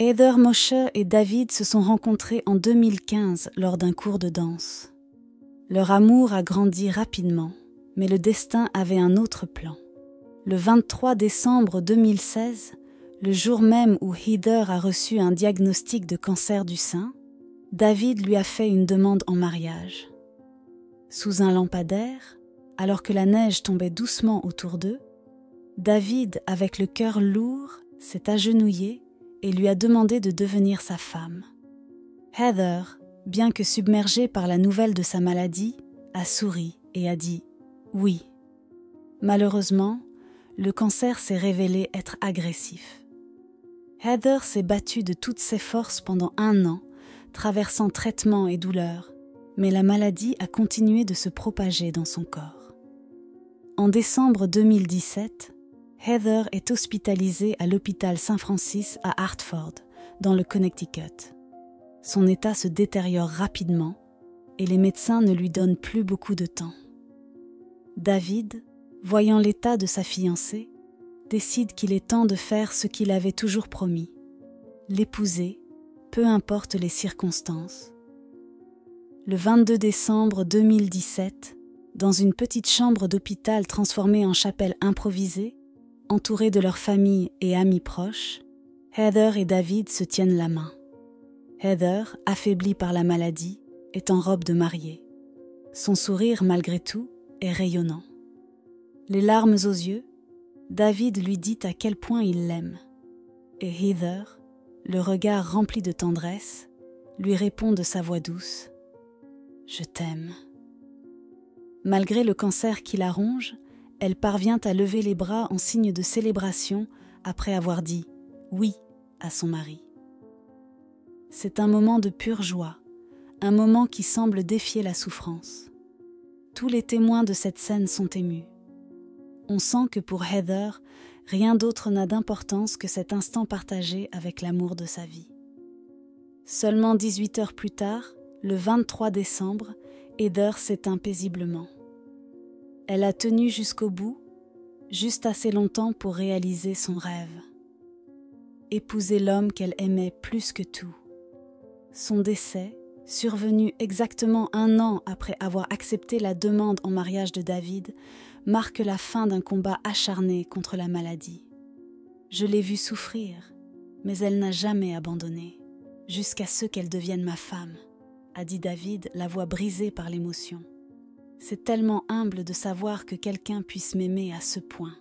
Heather Mosher et David se sont rencontrés en 2015 lors d'un cours de danse. Leur amour a grandi rapidement, mais le destin avait un autre plan. Le 23 décembre 2016, le jour même où Heather a reçu un diagnostic de cancer du sein, David lui a fait une demande en mariage. Sous un lampadaire, alors que la neige tombait doucement autour d'eux, David, avec le cœur lourd, s'est agenouillé et lui a demandé de devenir sa femme. Heather, bien que submergée par la nouvelle de sa maladie, a souri et a dit « oui ». Malheureusement, le cancer s'est révélé être agressif. Heather s'est battue de toutes ses forces pendant 1 an, traversant traitements et douleurs, mais la maladie a continué de se propager dans son corps. En décembre 2017, Heather est hospitalisée à l'hôpital Saint-Francis à Hartford, dans le Connecticut. Son état se détériore rapidement et les médecins ne lui donnent plus beaucoup de temps. David, voyant l'état de sa fiancée, décide qu'il est temps de faire ce qu'il avait toujours promis, l'épouser, peu importe les circonstances. Le 22 décembre 2017, dans une petite chambre d'hôpital transformée en chapelle improvisée, entourés de leur famille et amis proches, Heather et David se tiennent la main. Heather, affaiblie par la maladie, est en robe de mariée. Son sourire, malgré tout, est rayonnant. Les larmes aux yeux, David lui dit à quel point il l'aime. Et Heather, le regard rempli de tendresse, lui répond de sa voix douce « Je t'aime ». Malgré le cancer qui la ronge, elle parvient à lever les bras en signe de célébration après avoir dit « oui » à son mari. C'est un moment de pure joie, un moment qui semble défier la souffrance. Tous les témoins de cette scène sont émus. On sent que pour Heather, rien d'autre n'a d'importance que cet instant partagé avec l'amour de sa vie. Seulement 18 heures plus tard, le 23 décembre, Heather s'éteint paisiblement. Elle a tenu jusqu'au bout, juste assez longtemps pour réaliser son rêve. Épouser l'homme qu'elle aimait plus que tout. Son décès, survenu exactement 1 an après avoir accepté la demande en mariage de David, marque la fin d'un combat acharné contre la maladie. Je l'ai vue souffrir, mais elle n'a jamais abandonné, jusqu'à ce qu'elle devienne ma femme, a dit David, la voix brisée par l'émotion. C'est tellement humble de savoir que quelqu'un puisse m'aimer à ce point.